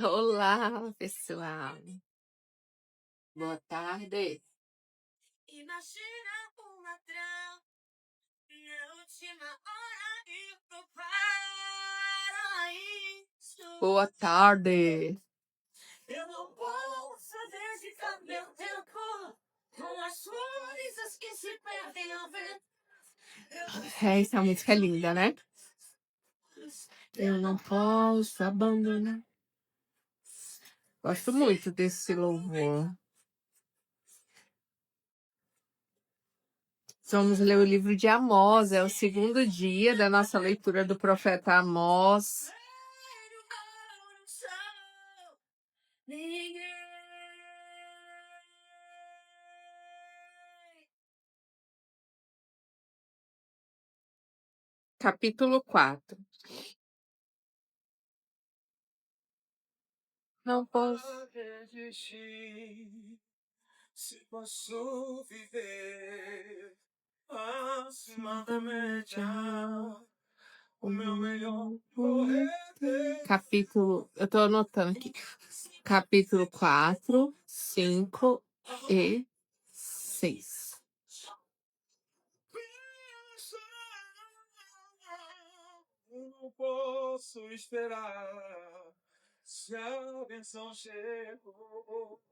Olá, pessoal. Boa tarde. Imagina um ladrão na última hora e pro paraíso. Boa tarde. Eu não posso dedicar meu tempo com as flores que se perdem ao vento. Essa música é linda, né? Eu não posso abandonar. Gosto muito desse louvor. Vamos ler o livro de Amós. É o segundo dia da nossa leitura do profeta Amós. Capítulo 4. Não posso resistir, se posso viver acima da média, o meu melhor correr. Capítulo, eu tô anotando aqui. Capítulo 4, 5 e 6. Não posso esperar se a benção chegou.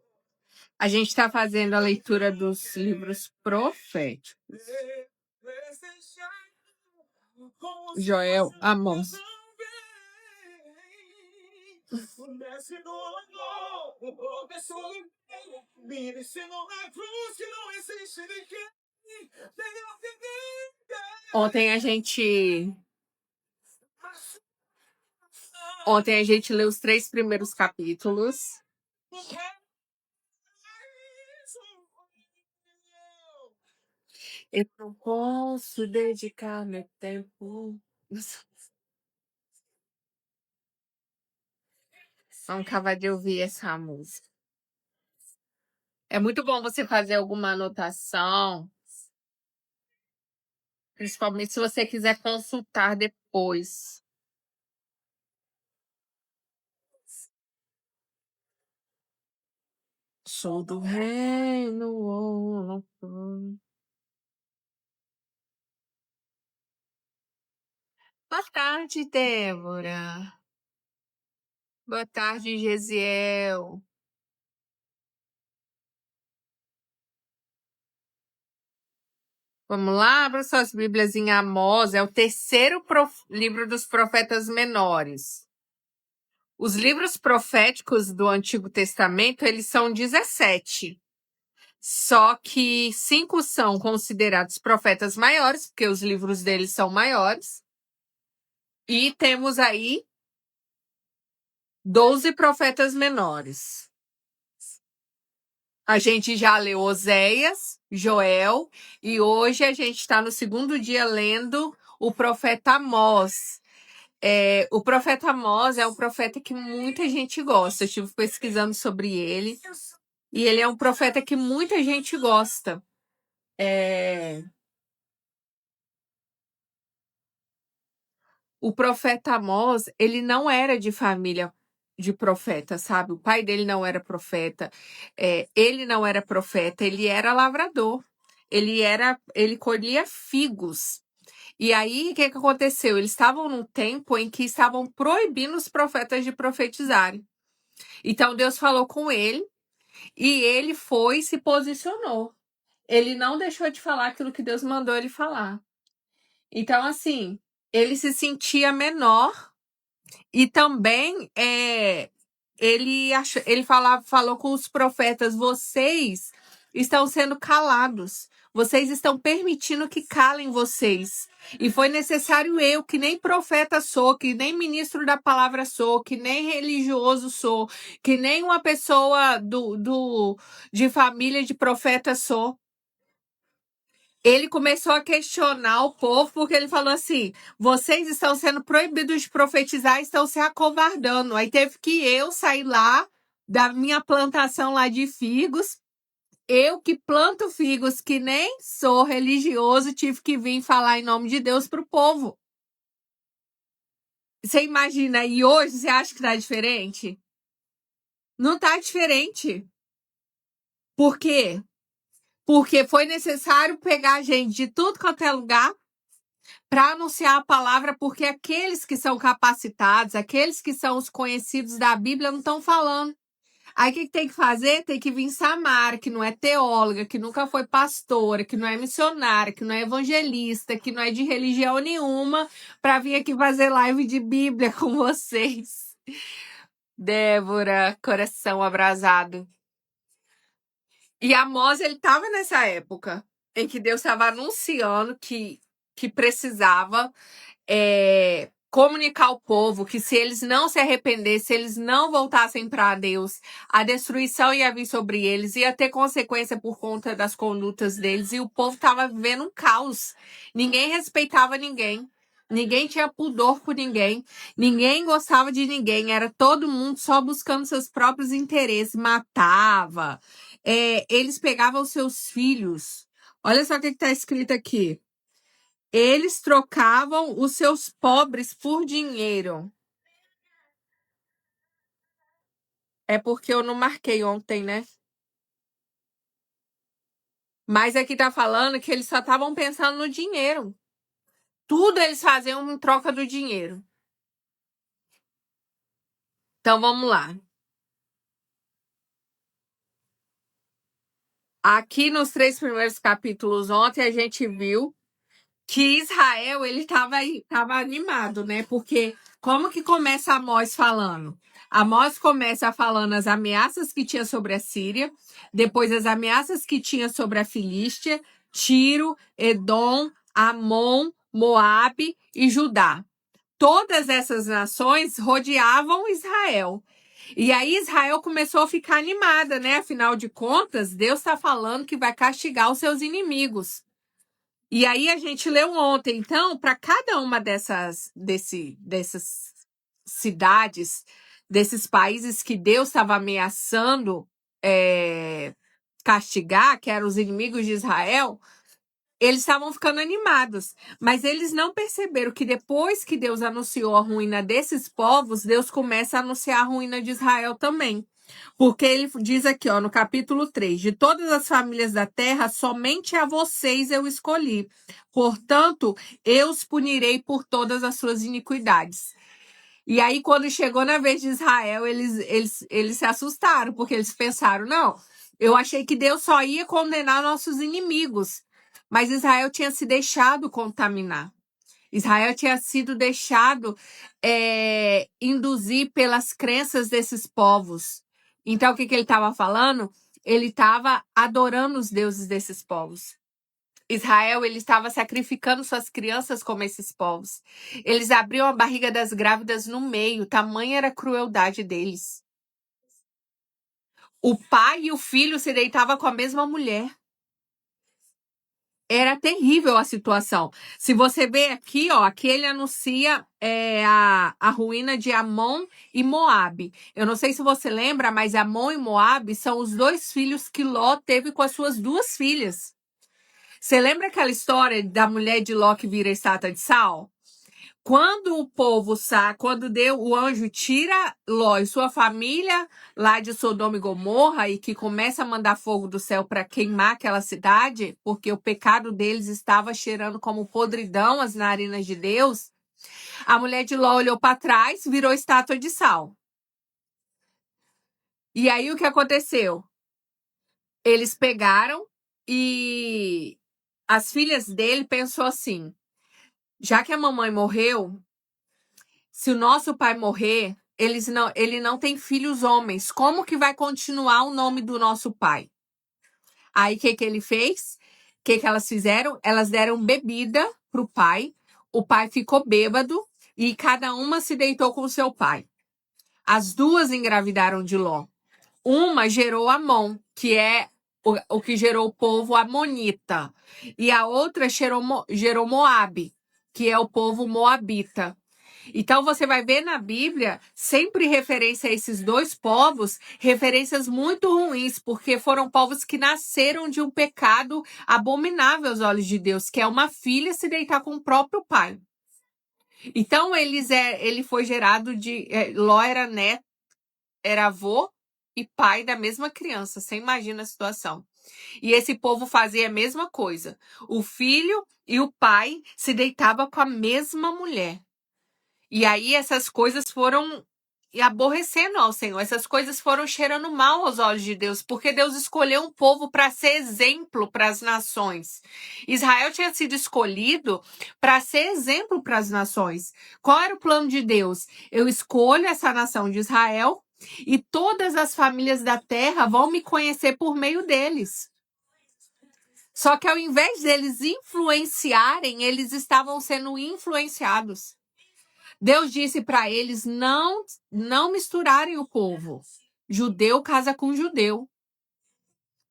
A gente está fazendo a leitura dos livros proféticos. Joel, Amós. Ontem a gente leu os 3 primeiros capítulos. Eu não posso dedicar meu tempo. Vamos acabar de ouvir essa música. É muito bom você fazer alguma anotação, principalmente se você quiser consultar depois. Sou do reino. Boa tarde, Débora. Boa tarde, Gesiel. Vamos lá, abra suas Bíblias em Amós, é o terceiro livro dos profetas menores. Os livros proféticos do Antigo Testamento, eles são 17. Só que 5 são considerados profetas maiores, porque os livros deles são maiores. E temos aí 12 profetas menores. A gente já leu Oséias, Joel, e hoje a gente está no segundo dia lendo o profeta Amós. O profeta Amós é um profeta que muita gente gosta. Eu estive pesquisando sobre ele. E ele é um profeta que muita gente gosta. O profeta Amós, ele não era de família de profeta, sabe? O pai dele não era profeta. Ele não era profeta, ele era lavrador. Ele colhia figos. E aí, o que aconteceu? Eles estavam num tempo em que estavam proibindo os profetas de profetizarem. Então, Deus falou com ele e ele foi e se posicionou. Ele não deixou de falar aquilo que Deus mandou ele falar. Então, assim, ele se sentia menor e também ele falou com os profetas: vocês estão sendo calados. Vocês estão permitindo que calem vocês. E foi necessário eu, que nem profeta sou, que nem ministro da palavra sou, que nem religioso sou, que nem uma pessoa de família de profeta sou. Ele começou a questionar o povo porque ele falou assim: vocês estão sendo proibidos de profetizar, estão se acovardando. Aí teve que eu sair lá da minha plantação lá de figos. Eu que planto figos, que nem sou religioso, tive que vir falar em nome de Deus para o povo. Você imagina, e hoje você acha que tá diferente? Não tá diferente. Por quê? Porque foi necessário pegar gente de tudo quanto é lugar para anunciar a palavra, porque aqueles que são capacitados, aqueles que são os conhecidos da Bíblia, não estão falando. Aí o que tem que fazer? Tem que vir Samara, que não é teóloga, que nunca foi pastora, que não é missionária, que não é evangelista, que não é de religião nenhuma, para vir aqui fazer live de Bíblia com vocês. Débora, coração abrasado. E Amós, ele estava nessa época em que Deus estava anunciando que precisava comunicar ao povo que se eles não se arrependessem, se eles não voltassem para Deus, a destruição ia vir sobre eles, ia ter consequência por conta das condutas deles, e o povo estava vivendo um caos. Ninguém respeitava ninguém. Ninguém tinha pudor por ninguém. Ninguém gostava de ninguém. Era todo mundo só buscando seus próprios interesses. Matava. Eles pegavam seus filhos. Olha só o que está escrito aqui. Eles trocavam os seus pobres por dinheiro. É porque eu não marquei ontem, né? Mas aqui tá falando que eles só estavam pensando no dinheiro. Tudo eles faziam em troca do dinheiro. Então vamos lá. Aqui nos 3 primeiros capítulos ontem a gente viu que Israel, ele tava animado, né? Porque como que começa Amós falando? Amós começa falando as ameaças que tinha sobre a Síria, depois as ameaças que tinha sobre a Filístia, Tiro, Edom, Amon, Moabe e Judá. Todas essas nações rodeavam Israel. E aí Israel começou a ficar animada, né? Afinal de contas, Deus está falando que vai castigar os seus inimigos. E aí a gente leu ontem, então, para cada uma dessas cidades, desses países que Deus estava ameaçando castigar, que eram os inimigos de Israel, eles estavam ficando animados. Mas eles não perceberam que depois que Deus anunciou a ruína desses povos, Deus começa a anunciar a ruína de Israel também. Porque ele diz aqui, ó, no capítulo 3, de todas as famílias da terra, somente a vocês eu escolhi. Portanto, eu os punirei por todas as suas iniquidades. E aí, quando chegou na vez de Israel, eles se assustaram, porque eles pensaram, não, eu achei que Deus só ia condenar nossos inimigos. Mas Israel tinha se deixado contaminar. Israel tinha sido deixado induzir pelas crenças desses povos. Então, o que ele estava falando? Ele estava adorando os deuses desses povos. Israel, ele estava sacrificando suas crianças como esses povos. Eles abriam a barriga das grávidas no meio, tamanha era a crueldade deles. O pai e o filho se deitavam com a mesma mulher. Era terrível a situação. Se você vê aqui, ó, aqui ele anuncia a ruína de Amon e Moabe. Eu não sei se você lembra, mas Amon e Moabe são os 2 filhos que Ló teve com as suas 2 filhas. Você lembra aquela história da mulher de Ló que vira estátua de sal? Quando o povo quando o anjo tira Ló e sua família lá de Sodoma e Gomorra e que começa a mandar fogo do céu para queimar aquela cidade, porque o pecado deles estava cheirando como podridão as narinas de Deus, a mulher de Ló olhou para trás, virou estátua de sal. E aí o que aconteceu? Eles pegaram e as filhas dele pensou assim: já que a mamãe morreu, se o nosso pai morrer, ele não tem filhos homens. Como que vai continuar o nome do nosso pai? Aí o que ele fez? O que elas fizeram? Elas deram bebida para o pai. O pai ficou bêbado e cada uma se deitou com o seu pai. As 2 engravidaram de Ló. Uma gerou Amon, que é o que gerou o povo amonita. E a outra gerou Moabe, que é o povo moabita. Então você vai ver na Bíblia sempre referência a esses 2 povos, referências muito ruins, porque foram povos que nasceram de um pecado abominável aos olhos de Deus, que é uma filha se deitar com o próprio pai. Então ele foi gerado Ló era neto, era avô, e pai da mesma criança. Você imagina a situação. E esse povo fazia a mesma coisa. O filho e o pai se deitavam com a mesma mulher. E aí essas coisas foram aborrecendo ao Senhor. Essas coisas foram cheirando mal aos olhos de Deus, porque Deus escolheu um povo para ser exemplo para as nações. Israel tinha sido escolhido para ser exemplo para as nações. Qual era o plano de Deus? Eu escolho essa nação de Israel e todas as famílias da terra vão me conhecer por meio deles. Só que ao invés deles influenciarem, eles estavam sendo influenciados. Deus disse para eles não misturarem o povo. Judeu casa com judeu.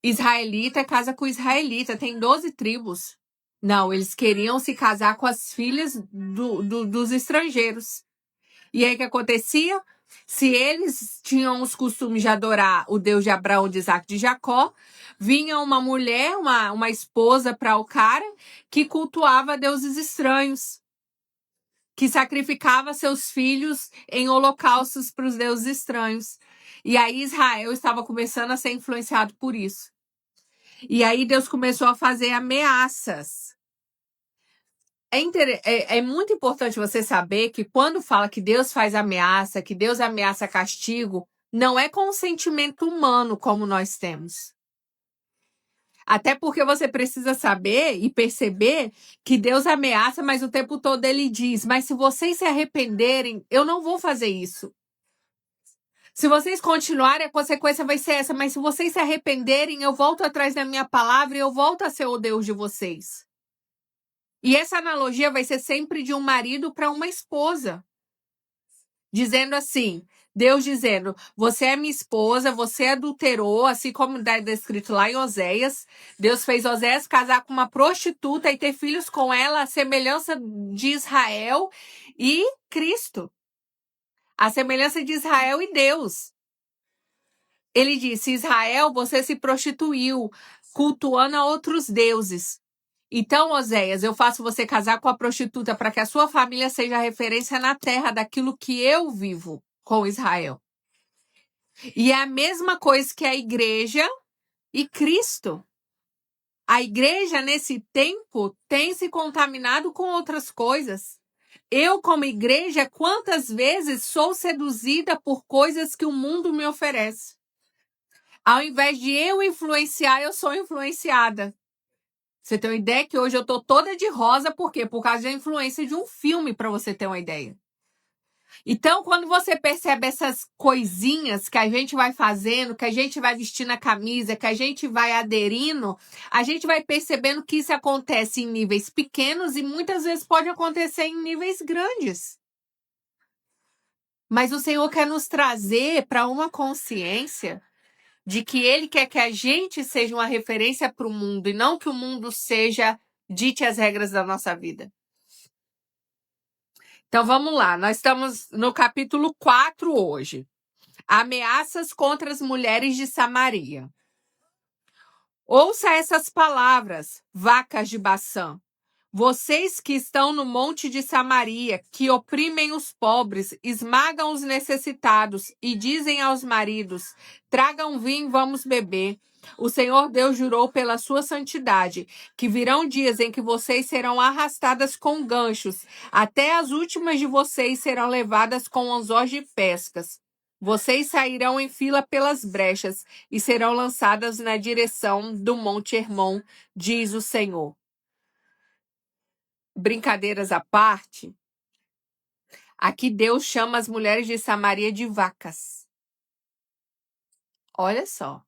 Israelita casa com israelita. Tem 12 tribos. Não, eles queriam se casar com as filhas dos estrangeiros. E aí o que acontecia? Se eles tinham os costumes de adorar o Deus de Abraão, de Isaac e de Jacó, vinha uma mulher, uma esposa para o cara que cultuava deuses estranhos, que sacrificava seus filhos em holocaustos para os deuses estranhos. E aí Israel estava começando a ser influenciado por isso. E aí Deus começou a fazer ameaças. É muito importante você saber que quando fala que Deus faz ameaça, que Deus ameaça castigo, não é com um sentimento humano como nós temos. Até porque você precisa saber e perceber que Deus ameaça, mas o tempo todo ele diz, mas se vocês se arrependerem, eu não vou fazer isso. Se vocês continuarem, a consequência vai ser essa, mas se vocês se arrependerem, eu volto atrás da minha palavra e eu volto a ser o Deus de vocês. E essa analogia vai ser sempre de um marido para uma esposa. Dizendo assim, Deus dizendo, você é minha esposa, você adulterou, assim como está descrito lá em Oséias. Deus fez Oséias casar com uma prostituta e ter filhos com ela, a semelhança de Israel e Cristo. A semelhança de Israel e Deus. Ele disse, Israel, você se prostituiu, cultuando a outros deuses. Então, Oséias, eu faço você casar com a prostituta para que a sua família seja referência na terra daquilo que eu vivo com Israel. E é a mesma coisa que a igreja e Cristo. A igreja, nesse tempo, tem se contaminado com outras coisas. Eu, como igreja, quantas vezes sou seduzida por coisas que o mundo me oferece? Ao invés de eu influenciar, eu sou influenciada. Você tem uma ideia que hoje eu tô toda de rosa, por quê? Por causa da influência de um filme, para você ter uma ideia. Então, quando você percebe essas coisinhas que a gente vai fazendo, que a gente vai vestindo a camisa, que a gente vai aderindo, a gente vai percebendo que isso acontece em níveis pequenos e muitas vezes pode acontecer em níveis grandes. Mas o Senhor quer nos trazer para uma consciência de que Ele quer que a gente seja uma referência para o mundo e não que o mundo dite as regras da nossa vida. Então vamos lá, nós estamos no capítulo 4 hoje. Ameaças contra as mulheres de Samaria. Ouça essas palavras, vacas de Baçã. Vocês que estão no monte de Samaria, que oprimem os pobres, esmagam os necessitados e dizem aos maridos, tragam vinho, vamos beber. O Senhor Deus jurou pela sua santidade, que virão dias em que vocês serão arrastadas com ganchos, até as últimas de vocês serão levadas com anzóis de pescas. Vocês sairão em fila pelas brechas e serão lançadas na direção do Monte Hermon, diz o Senhor. Brincadeiras à parte, aqui Deus chama as mulheres de Samaria de vacas. Olha só.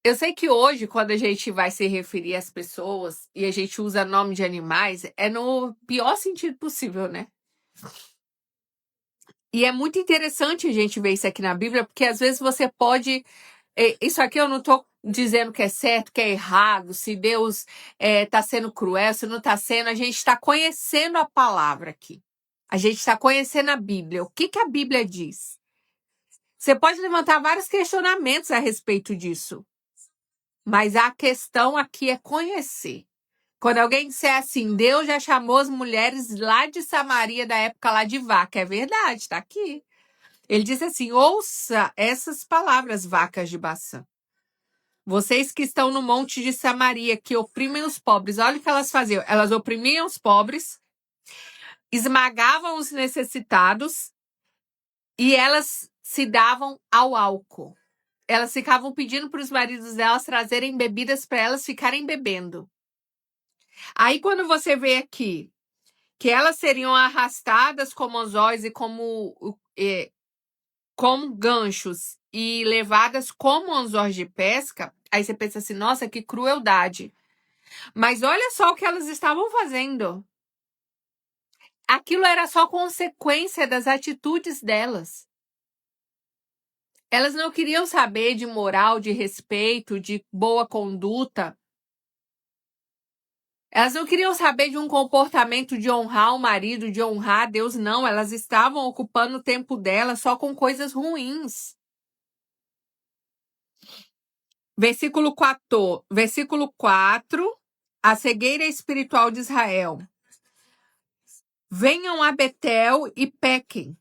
Eu sei que hoje, quando a gente vai se referir às pessoas e a gente usa nome de animais, é no pior sentido possível, né? E é muito interessante a gente ver isso aqui na Bíblia, porque às vezes você pode... Isso aqui eu não estou dizendo que é certo, que é errado, se Deus está sendo cruel, se não está sendo. A gente está conhecendo a palavra aqui. A gente está conhecendo a Bíblia. O que a Bíblia diz? Você pode levantar vários questionamentos a respeito disso. Mas a questão aqui é conhecer. Quando alguém disser assim, Deus já chamou as mulheres lá de Samaria, da época lá de vaca. É verdade, está aqui. Ele disse assim: ouça essas palavras, vacas de Baçã. Vocês que estão no monte de Samaria, que oprimem os pobres. Olha o que elas faziam. Elas oprimiam os pobres, esmagavam os necessitados e elas se davam ao álcool. Elas ficavam pedindo para os maridos delas trazerem bebidas para elas ficarem bebendo. Aí quando você vê aqui que elas seriam arrastadas como anzóis e como ganchos e levadas como anzóis de pesca, aí você pensa assim, nossa, que crueldade. Mas olha só o que elas estavam fazendo. Aquilo era só consequência das atitudes delas. Elas não queriam saber de moral, de respeito, de boa conduta. Elas não queriam saber de um comportamento de honrar o marido, de honrar a Deus, não. Elas estavam ocupando o tempo delas só com coisas ruins. Versículo 4, a cegueira espiritual de Israel. Venham a Betel e pequem.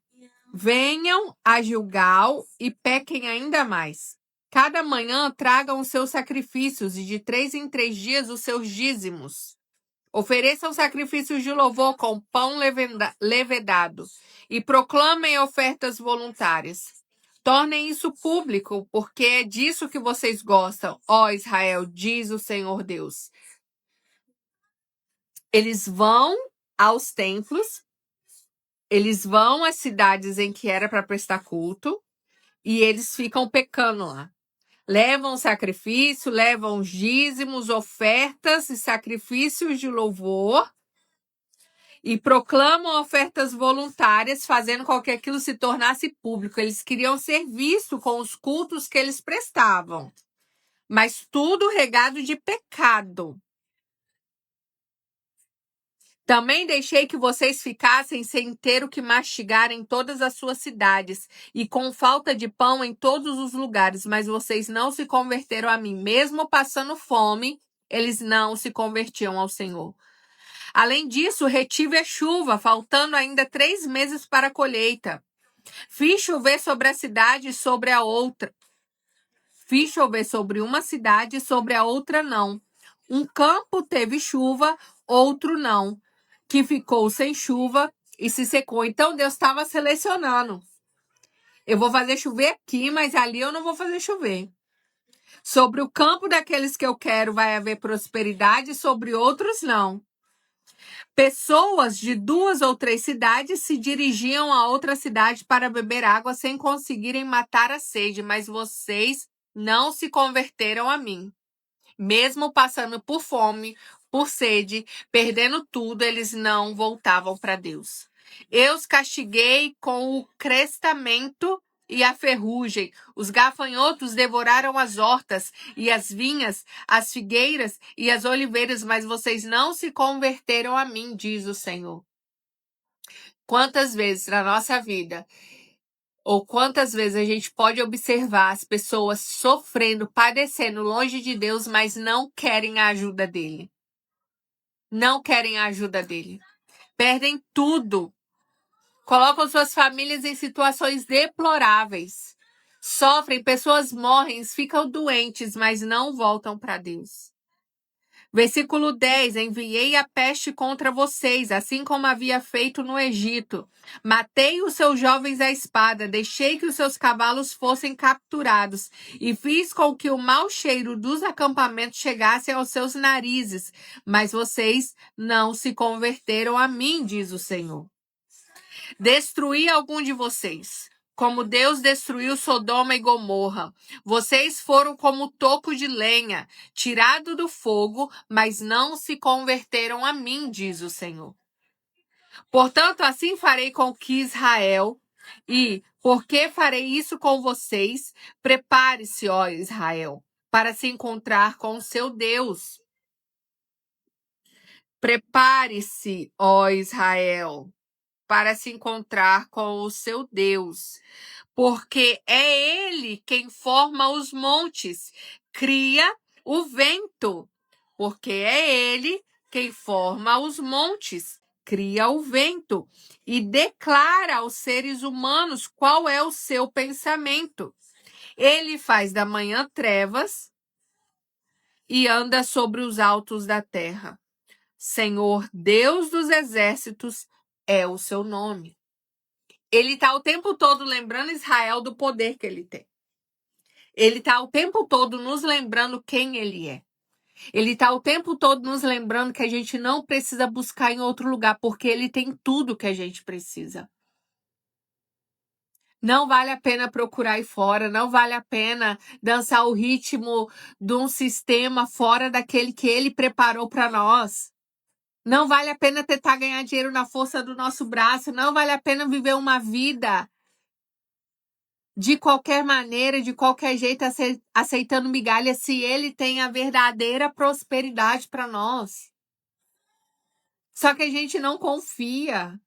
Venham a Gilgal e pequem ainda mais. Cada manhã tragam os seus sacrifícios e de 3 em 3 dias os seus dízimos. Ofereçam sacrifícios de louvor com pão levedado e proclamem ofertas voluntárias. Tornem isso público, porque é disso que vocês gostam, ó Israel, diz o Senhor Deus. Eles vão aos templos, eles vão às cidades em que era para prestar culto e eles ficam pecando lá. Levam sacrifício, levam dízimos, ofertas e sacrifícios de louvor e proclamam ofertas voluntárias, fazendo com que aquilo se tornasse público. Eles queriam ser vistos com os cultos que eles prestavam, mas tudo regado de pecado. Também deixei que vocês ficassem sem ter o que mastigar em todas as suas cidades e com falta de pão em todos os lugares, mas vocês não se converteram a mim. Mesmo passando fome, eles não se convertiam ao Senhor. Além disso, retive a chuva, faltando ainda 3 meses para a colheita. Fiz chover sobre a cidade e sobre a outra. Fiz chover sobre uma cidade e sobre a outra não. Um campo teve chuva, outro não, que ficou sem chuva e se secou. Então Deus estava selecionando. Eu vou fazer chover aqui, mas ali eu não vou fazer chover. Sobre o campo daqueles que eu quero vai haver prosperidade, sobre outros não. Pessoas de 2 ou 3 cidades se dirigiam a outra cidade para beber água sem conseguirem matar a sede, mas vocês não se converteram a mim. Mesmo passando por fome, por sede, perdendo tudo, eles não voltavam para Deus. Eu os castiguei com o crestamento e a ferrugem. Os gafanhotos devoraram as hortas e as vinhas, as figueiras e as oliveiras, mas vocês não se converteram a mim, diz o Senhor. Quantas vezes na nossa vida, ou quantas vezes a gente pode observar as pessoas sofrendo, padecendo longe de Deus, mas não querem a ajuda dele. Não querem a ajuda dele. Perdem tudo. Colocam suas famílias em situações deploráveis. Sofrem, pessoas morrem, ficam doentes, mas não voltam para Deus. Versículo 10. Enviei a peste contra vocês, assim como havia feito no Egito. Matei os seus jovens à espada, deixei que os seus cavalos fossem capturados e fiz com que o mau cheiro dos acampamentos chegasse aos seus narizes. Mas vocês não se converteram a mim, diz o Senhor. Destruí algum de vocês, como Deus destruiu Sodoma e Gomorra. Vocês foram como toco de lenha, tirado do fogo, mas não se converteram a mim, diz o Senhor. Portanto, assim farei com que Israel, e porque farei isso com vocês, prepare-se, ó Israel, para se encontrar com o seu Deus. Prepare-se, ó Israel, para se encontrar com o seu Deus, porque é Ele quem forma os montes, cria o vento, porque é Ele quem forma os montes, cria o vento e declara aos seres humanos qual é o seu pensamento. Ele faz da manhã trevas e anda sobre os altos da terra. Senhor, Deus dos exércitos, é o seu nome. Ele está o tempo todo lembrando Israel do poder que ele tem. Ele está o tempo todo nos lembrando quem ele é. Ele está o tempo todo nos lembrando que a gente não precisa buscar em outro lugar, porque ele tem tudo que a gente precisa. Não vale a pena procurar aí fora, não vale a pena dançar o ritmo de um sistema fora daquele que ele preparou para nós. Não vale a pena tentar ganhar dinheiro na força do nosso braço, não vale a pena viver uma vida de qualquer maneira, de qualquer jeito, aceitando migalhas, se ele tem a verdadeira prosperidade para nós. Só que a gente não confia.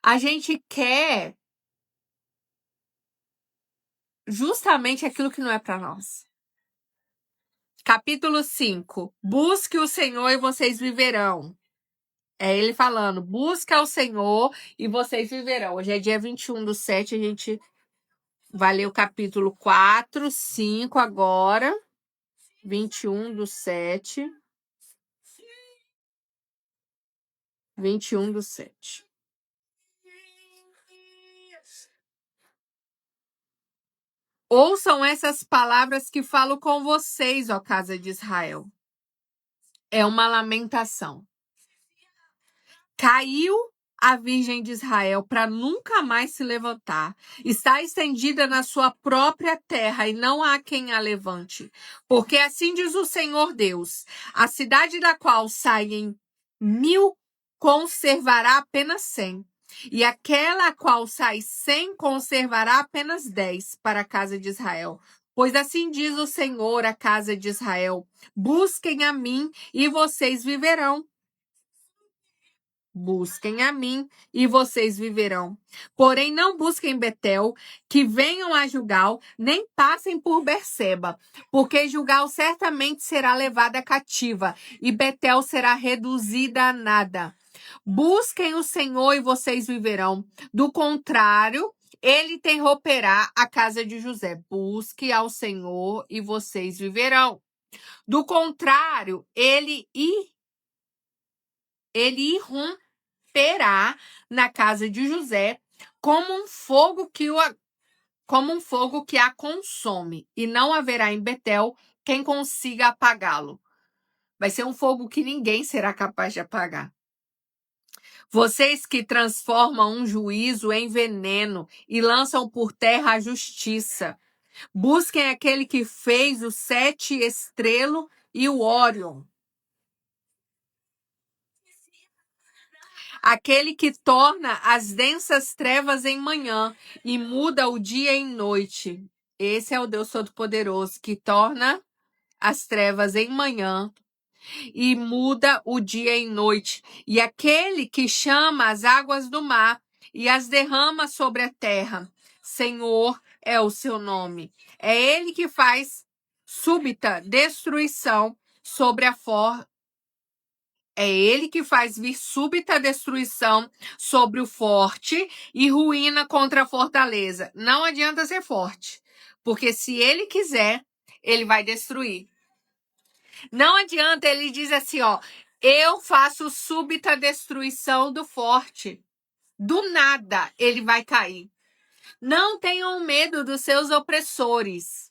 A gente quer justamente aquilo que não é para nós. Capítulo 5. Busque o Senhor e vocês viverão. É ele falando, busca o Senhor e vocês viverão. Hoje é dia 21/7, a gente vai ler o capítulo 4, 5 agora. 21/7. 21/7. Ouçam essas palavras que falo com vocês, ó casa de Israel. É uma lamentação. Caiu a Virgem de Israel para nunca mais se levantar. Está estendida na sua própria terra e não há quem a levante. Porque assim diz o Senhor Deus: a cidade da qual saem 1000 conservará apenas 100. E aquela a qual sai 100 conservará apenas 10 para a casa de Israel. Pois assim diz o Senhor à casa de Israel: busquem a mim e vocês viverão. Busquem a mim e vocês viverão. Porém, não busquem Betel, que venham a Gilgal, nem passem por Berseba, porque Gilgal certamente será levada cativa e Betel será reduzida a nada. Busquem o Senhor e vocês viverão. Do contrário, ele interromperá a casa de José. Busque ao Senhor e vocês viverão. Do contrário, ele irromperá na casa de José como um fogo que a consome, e não haverá em Betel quem consiga apagá-lo. Vai ser um fogo que ninguém será capaz de apagar. Vocês que transformam um juízo em veneno e lançam por terra a justiça. Busquem aquele que fez o 7 estrelo e o Órion. Aquele que torna as densas trevas em manhã e muda o dia em noite. Esse é o Deus Todo-Poderoso que torna as trevas em manhã e muda o dia em noite. E aquele que chama as águas do mar e as derrama sobre a terra. Senhor é o seu nome. É ele que faz súbita destruição sobre a É ele que faz vir súbita destruição sobre o forte e ruína contra a fortaleza. Não adianta ser forte, porque se ele quiser, ele vai destruir. Não adianta, ele diz assim, ó, eu faço súbita destruição do forte. Do nada ele vai cair. Não tenham medo dos seus opressores.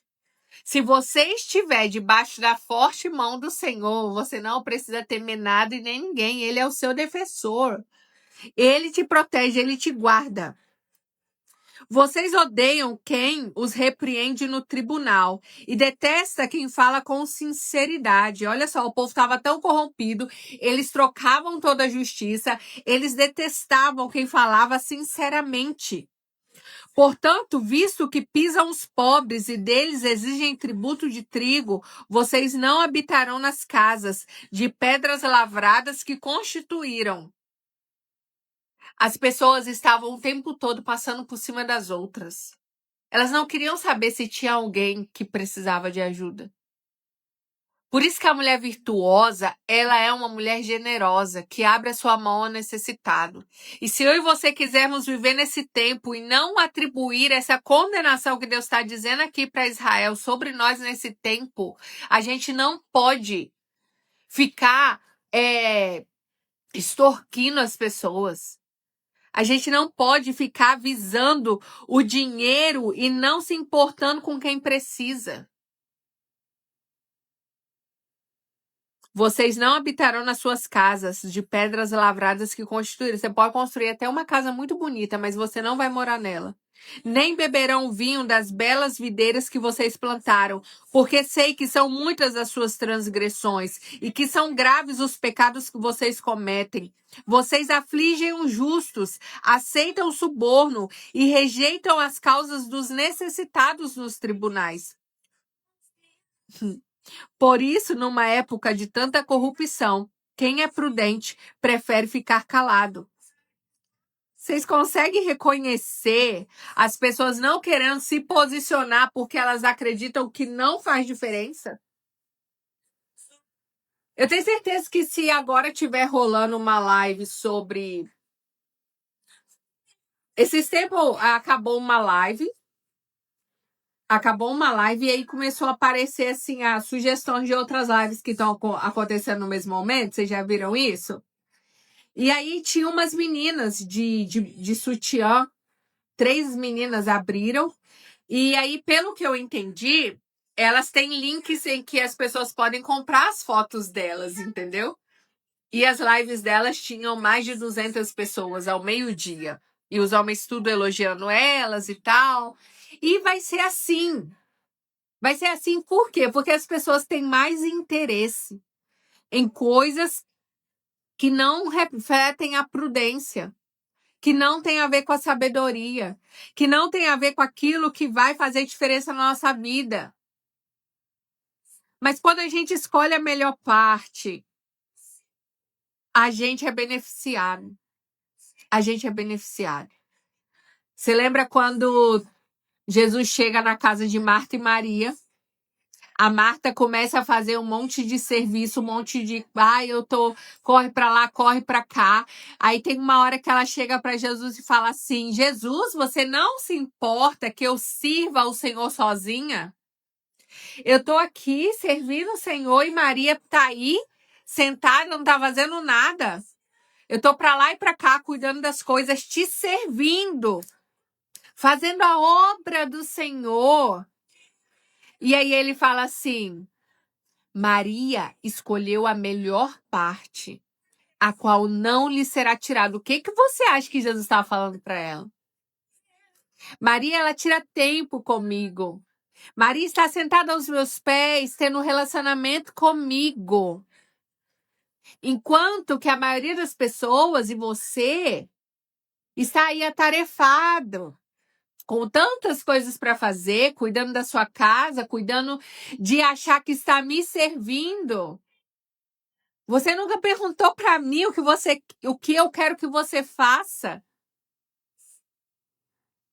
Se você estiver debaixo da forte mão do Senhor, você não precisa temer nada e nem ninguém. Ele é o seu defensor. Ele te protege, ele te guarda. Vocês odeiam quem os repreende no tribunal e detesta quem fala com sinceridade. Olha só, o povo estava tão corrompido, eles trocavam toda a justiça, eles detestavam quem falava sinceramente. Portanto, visto que pisam os pobres e deles exigem tributo de trigo, vocês não habitarão nas casas de pedras lavradas que constituíram. As pessoas estavam o tempo todo passando por cima das outras. Elas não queriam saber se tinha alguém que precisava de ajuda. Por isso que a mulher virtuosa, ela é uma mulher generosa, que abre a sua mão ao necessitado. E se eu e você quisermos viver nesse tempo e não atribuir essa condenação que Deus está dizendo aqui para Israel sobre nós nesse tempo, a gente não pode ficar extorquindo as pessoas. A gente não pode ficar visando o dinheiro e não se importando com quem precisa. Vocês não habitarão nas suas casas de pedras lavradas que construíram. Você pode construir até uma casa muito bonita, mas você não vai morar nela. Nem beberão vinho das belas videiras que vocês plantaram, porque sei que são muitas as suas transgressões e que são graves os pecados que vocês cometem. Vocês afligem os justos, aceitam o suborno e rejeitam as causas dos necessitados nos tribunais. Por isso, numa época de tanta corrupção, quem é prudente prefere ficar calado. Vocês conseguem reconhecer as pessoas não querendo se posicionar porque elas acreditam que não faz diferença? Eu tenho certeza que se agora estiver rolando uma live sobre... Esses tempos acabou uma live e aí começou a aparecer assim as sugestões de outras lives que estão acontecendo no mesmo momento. Vocês já viram isso? E aí tinha umas meninas de sutiã, 3 meninas abriram, e aí, pelo que eu entendi, elas têm links em que as pessoas podem comprar as fotos delas, entendeu? E as lives delas tinham mais de 200 pessoas ao meio-dia. E os homens tudo elogiando elas e tal. E vai ser assim. Vai ser assim por quê? Porque as pessoas têm mais interesse em coisas que não refletem a prudência, que não tem a ver com a sabedoria, que não tem a ver com aquilo que vai fazer diferença na nossa vida. Mas quando a gente escolhe a melhor parte, a gente é beneficiado. A gente é beneficiado. Você lembra quando Jesus chega na casa de Marta e Maria? A Marta começa a fazer um monte de serviço, um monte de, corre para lá, corre para cá. Aí tem uma hora que ela chega para Jesus e fala assim: Jesus, você não se importa que eu sirva ao Senhor sozinha? Eu tô aqui servindo o Senhor e Maria tá aí sentada, não tá fazendo nada. Eu tô para lá e para cá cuidando das coisas, te servindo, fazendo a obra do Senhor. E aí ele fala assim: Maria escolheu a melhor parte, a qual não lhe será tirado. O que você acha que Jesus estava falando para ela? Maria, ela tira tempo comigo. Maria está sentada aos meus pés, tendo um relacionamento comigo. Enquanto que a maioria das pessoas, e você, está aí atarefado, com tantas coisas para fazer, cuidando da sua casa, cuidando de achar que está me servindo. Você nunca perguntou para mim o que eu quero que você faça.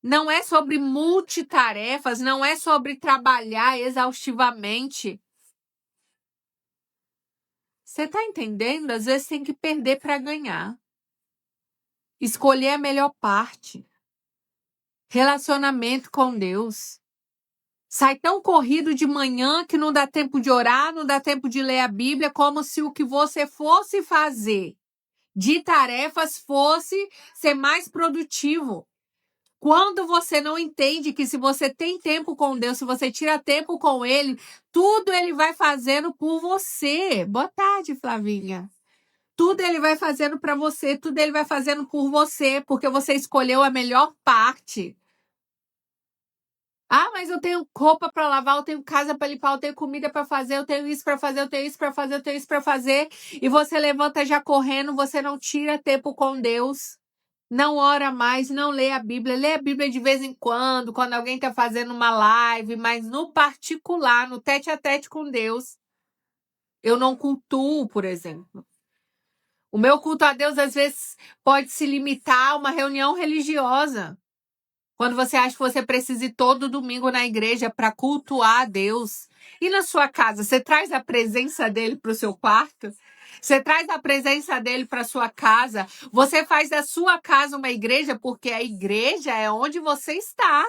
Não é sobre multitarefas, não é sobre trabalhar exaustivamente. Você está entendendo? Às vezes tem que perder para ganhar. Escolher a melhor parte. Relacionamento com Deus. Sai tão corrido de manhã que não dá tempo de orar, não dá tempo de ler a Bíblia, como se o que você fosse fazer de tarefas fosse ser mais produtivo. Quando você não entende que se você tem tempo com Deus, se você tira tempo com Ele, tudo Ele vai fazendo por você. Boa tarde, Flavinha. Tudo Ele vai fazendo para você, tudo Ele vai fazendo por você, porque você escolheu a melhor parte. Ah, mas eu tenho roupa para lavar, eu tenho casa para limpar, eu tenho comida para fazer, eu tenho isso para fazer, eu tenho isso para fazer, eu tenho isso para fazer. E você levanta já correndo, você não tira tempo com Deus. Não ora mais, não lê a Bíblia. Lê a Bíblia de vez em quando alguém está fazendo uma live, mas no particular, no tete a tete com Deus. Eu não cultuo, por exemplo. O meu culto a Deus, às vezes, pode se limitar a uma reunião religiosa. Quando você acha que você precisa ir todo domingo na igreja para cultuar a Deus. E na sua casa, você traz a presença dele para o seu quarto? Você traz a presença dele para sua casa? Você faz da sua casa uma igreja porque a igreja é onde você está.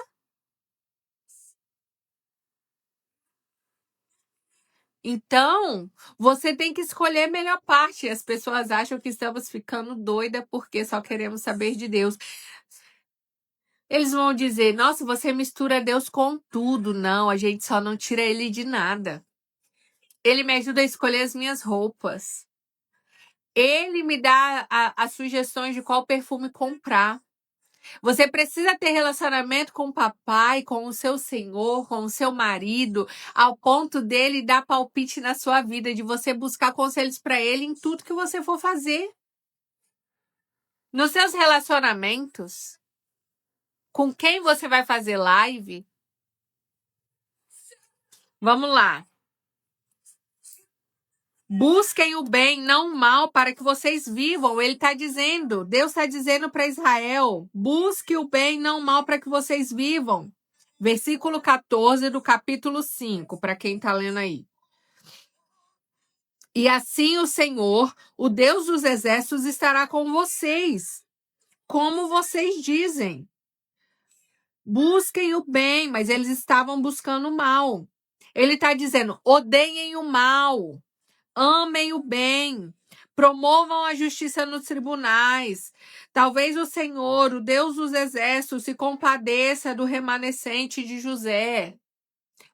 Então, você tem que escolher a melhor parte. As pessoas acham que estamos ficando doida porque só queremos saber de Deus. Eles vão dizer, nossa, você mistura Deus com tudo. Não, a gente só não tira ele de nada. Ele me ajuda a escolher as minhas roupas. Ele me dá as sugestões de qual perfume comprar. Você precisa ter relacionamento com o papai, com o seu senhor, com o seu marido, ao ponto dele dar palpite na sua vida, de você buscar conselhos para ele em tudo que você for fazer. Nos seus relacionamentos, com quem você vai fazer live? Vamos lá. Busquem o bem, não o mal, para que vocês vivam. Ele está dizendo, Deus está dizendo para Israel, busque o bem, não o mal, para que vocês vivam. Versículo 14 do capítulo 5, para quem está lendo aí. E assim o Senhor, o Deus dos exércitos, estará com vocês, como vocês dizem. Busquem o bem, mas eles estavam buscando o mal. Ele está dizendo, odeiem o mal. Amem o bem, promovam a justiça nos tribunais. Talvez o Senhor, o Deus dos exércitos, se compadeça do remanescente de José.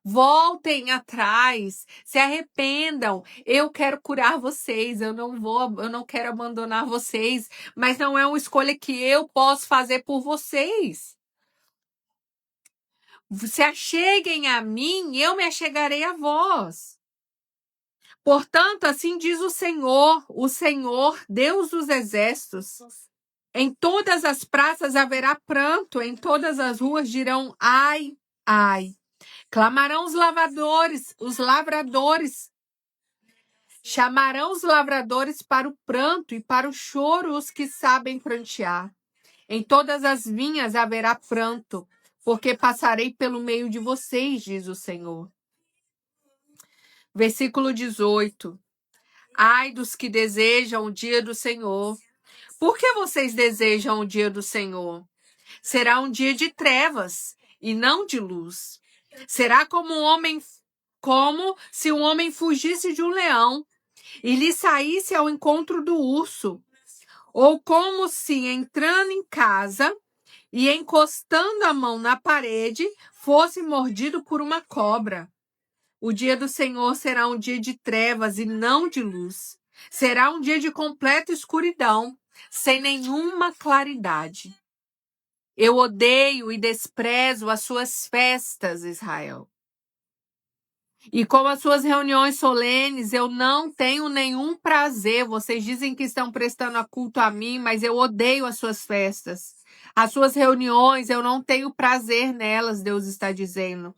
Voltem atrás, se arrependam. Eu quero curar vocês, eu não quero abandonar vocês, mas não é uma escolha que eu posso fazer por vocês. Se acheguem a mim, eu me achegarei a vós. Portanto, assim diz o Senhor, Deus dos exércitos. Em todas as praças haverá pranto, em todas as ruas dirão ai, ai. Clamarão os lavradores. Chamarão os lavradores para o pranto e para o choro os que sabem prantear. Em todas as vinhas haverá pranto, porque passarei pelo meio de vocês, diz o Senhor. Versículo 18. Ai dos que desejam o dia do Senhor. Por que vocês desejam o dia do Senhor? Será um dia de trevas e não de luz. Será como se um homem fugisse de um leão e lhe saísse ao encontro do urso, ou como se entrando em casa e encostando a mão na parede fosse mordido por uma cobra. O dia do Senhor será um dia de trevas e não de luz. Será um dia de completa escuridão, sem nenhuma claridade. Eu odeio e desprezo as suas festas, Israel. E como as suas reuniões solenes, eu não tenho nenhum prazer. Vocês dizem que estão prestando culto a mim, mas eu odeio as suas festas. As suas reuniões, eu não tenho prazer nelas, Deus está dizendo.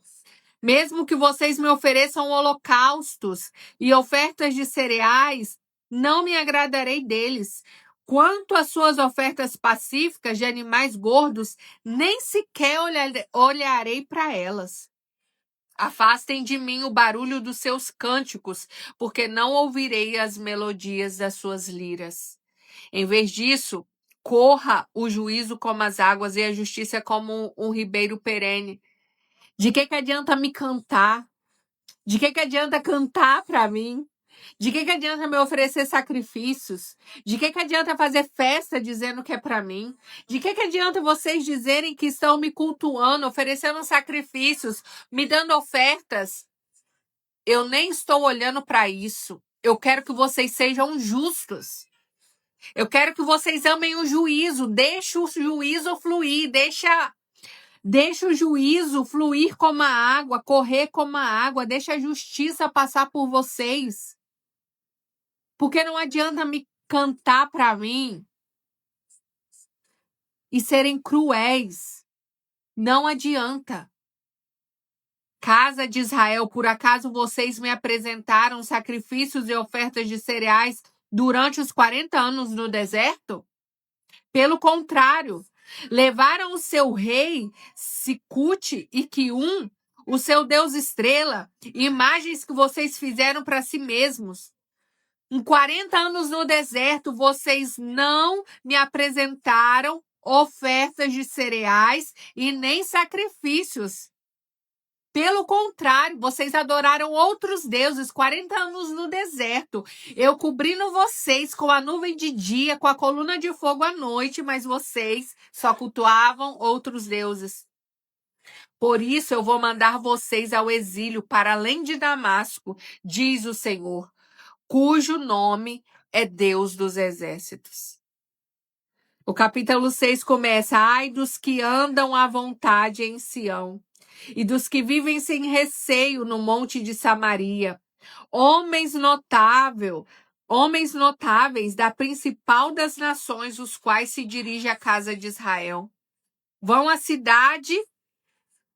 Mesmo que vocês me ofereçam holocaustos e ofertas de cereais, não me agradarei deles. Quanto às suas ofertas pacíficas de animais gordos, nem sequer olharei para elas. Afastem de mim o barulho dos seus cânticos, porque não ouvirei as melodias das suas liras. Em vez disso, corra o juízo como as águas e a justiça como um ribeiro perene. De que adianta me cantar? De que adianta cantar para mim? De que adianta me oferecer sacrifícios? De que adianta fazer festa dizendo que é para mim? De que adianta vocês dizerem que estão me cultuando, oferecendo sacrifícios, me dando ofertas? Eu nem estou olhando para isso. Eu quero que vocês sejam justos. Eu quero que vocês amem o juízo. Deixa o juízo fluir, Deixa o juízo fluir como a água, correr como a água. Deixa a justiça passar por vocês. Porque não adianta me cantar para mim e serem cruéis. Não adianta. Casa de Israel, por acaso vocês me apresentaram sacrifícios e ofertas de cereais durante os 40 anos no deserto? Pelo contrário, Levaram o seu rei, Sicute e Quium, o seu deus estrela, imagens que vocês fizeram para si mesmos. Em 40 anos no deserto, vocês não me apresentaram ofertas de cereais e nem sacrifícios. Pelo contrário, vocês adoraram outros deuses 40 anos no deserto. Eu cobrindo vocês com a nuvem de dia, com a coluna de fogo à noite, mas vocês só cultuavam outros deuses. Por isso eu vou mandar vocês ao exílio para além de Damasco, diz o Senhor, cujo nome é Deus dos exércitos. O capítulo 6 começa: ai dos que andam à vontade em Sião, e dos que vivem sem receio no monte de Samaria. Homens notáveis da principal das nações, os quais se dirige à casa de Israel. Vão à cidade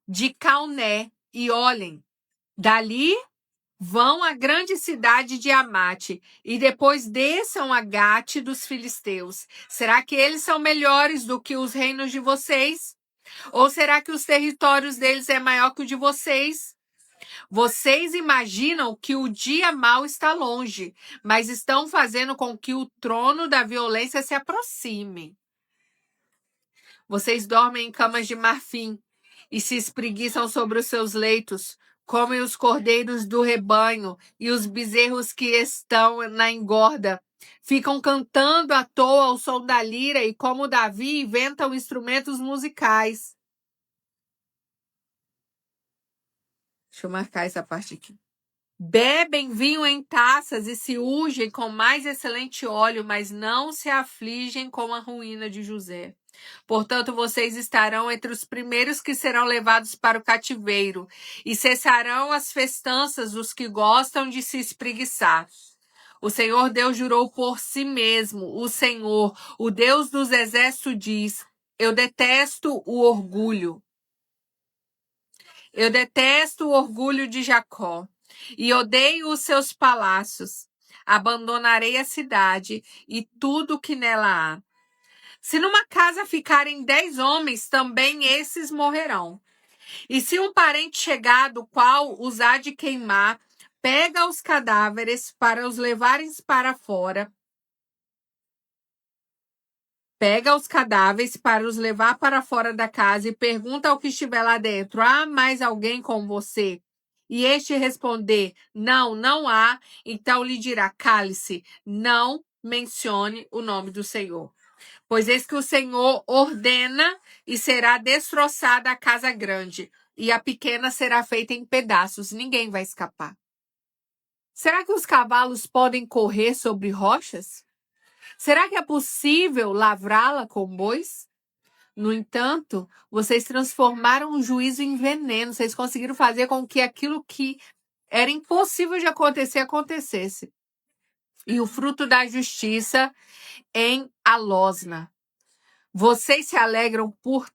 de Calné e olhem. Dali vão à grande cidade de Amate e depois desçam a Gate dos filisteus. Será que eles são melhores do que os reinos de vocês? Ou será que os territórios deles é maior que o de vocês? Vocês imaginam que o dia mau está longe, mas estão fazendo com que o trono da violência se aproxime. Vocês dormem em camas de marfim e se espreguiçam sobre os seus leitos, comem os cordeiros do rebanho e os bezerros que estão na engorda. Ficam cantando à toa ao som da lira e, como Davi, inventam instrumentos musicais. Deixa eu marcar essa parte aqui. Bebem vinho em taças e se ungem com mais excelente óleo, mas não se afligem com a ruína de José. Portanto, vocês estarão entre os primeiros que serão levados para o cativeiro, e cessarão as festanças dos que gostam de se espreguiçar. O Senhor Deus jurou por si mesmo, o Senhor, o Deus dos exércitos, diz: eu detesto o orgulho. Eu detesto o orgulho de Jacó e odeio os seus palácios. Abandonarei a cidade e tudo que nela há. Se numa casa ficarem 10 homens, também esses morrerão. E se um parente chegado, qual os há de queimar, pega os cadáveres para os levarem para fora, pega os cadáveres para os levar para fora da casa e pergunta ao que estiver lá dentro: há mais alguém com você? E este responder: não, não há, então lhe dirá: cale-se, não mencione o nome do Senhor. Pois eis que o Senhor ordena e será destroçada a casa grande, e a pequena será feita em pedaços, ninguém vai escapar. Será que os cavalos podem correr sobre rochas? Será que é possível lavrá-la com bois? No entanto, vocês transformaram o juízo em veneno. Vocês conseguiram fazer com que aquilo que era impossível de acontecer, acontecesse. E o fruto da justiça em alosna. Vocês se alegram por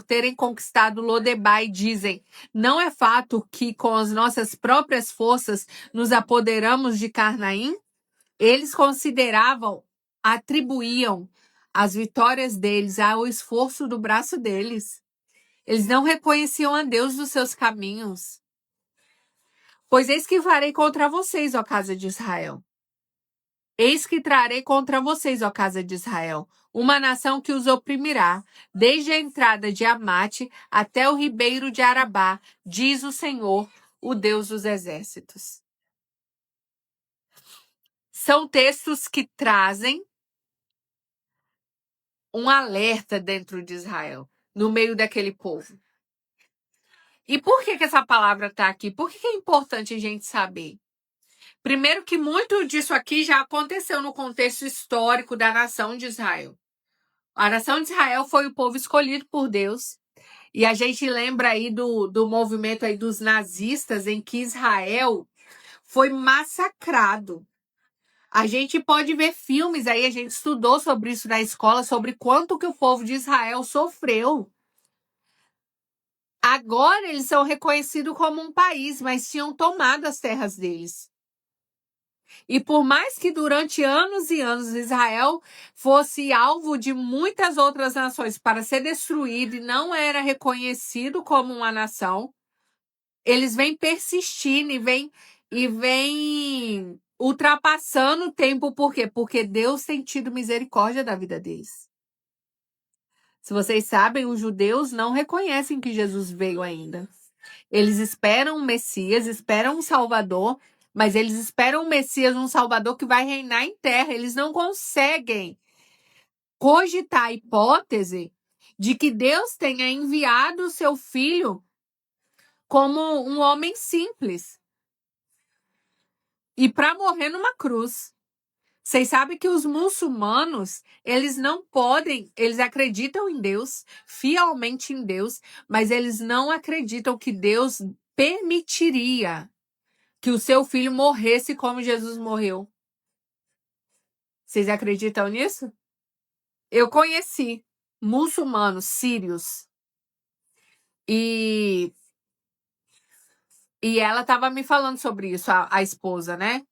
terem conquistado Lodebar e dizem: não é fato que com as nossas próprias forças nos apoderamos de Carnaim? Eles atribuíam as vitórias deles ao esforço do braço deles. Eles não reconheciam a Deus dos seus caminhos. Pois eis que farei contra vocês, ó casa de Israel. Eis que trarei contra vocês, ó casa de Israel, uma nação que os oprimirá, desde a entrada de Amate até o ribeiro de Arabá, diz o Senhor, o Deus dos exércitos. São textos que trazem um alerta dentro de Israel, no meio daquele povo. E por que essa palavra está aqui? Por que é importante a gente saber? Primeiro que muito disso aqui já aconteceu no contexto histórico da nação de Israel. A nação de Israel foi o povo escolhido por Deus. E a gente lembra aí do movimento aí dos nazistas, em que Israel foi massacrado. A gente pode ver filmes aí, a gente estudou sobre isso na escola, sobre quanto que o povo de Israel sofreu. Agora eles são reconhecidos como um país, mas tinham tomado as terras deles. E por mais que durante anos e anos Israel fosse alvo de muitas outras nações para ser destruído e não era reconhecido como uma nação, eles vêm persistindo e vêm ultrapassando o tempo. Por quê? Porque Deus tem tido misericórdia da vida deles. Se vocês sabem, os judeus não reconhecem que Jesus veio ainda. Eles esperam um Messias, esperam um Salvador, mas eles esperam um Messias, um Salvador que vai reinar em terra. Eles não conseguem cogitar a hipótese de que Deus tenha enviado o seu filho como um homem simples e para morrer numa cruz. Vocês sabem que os muçulmanos, eles não podem, eles acreditam em Deus, fielmente em Deus, mas eles não acreditam que Deus permitiria que o seu filho morresse como Jesus morreu. Vocês acreditam nisso? Eu conheci muçulmanos sírios e ela estava me falando sobre isso, a esposa, né?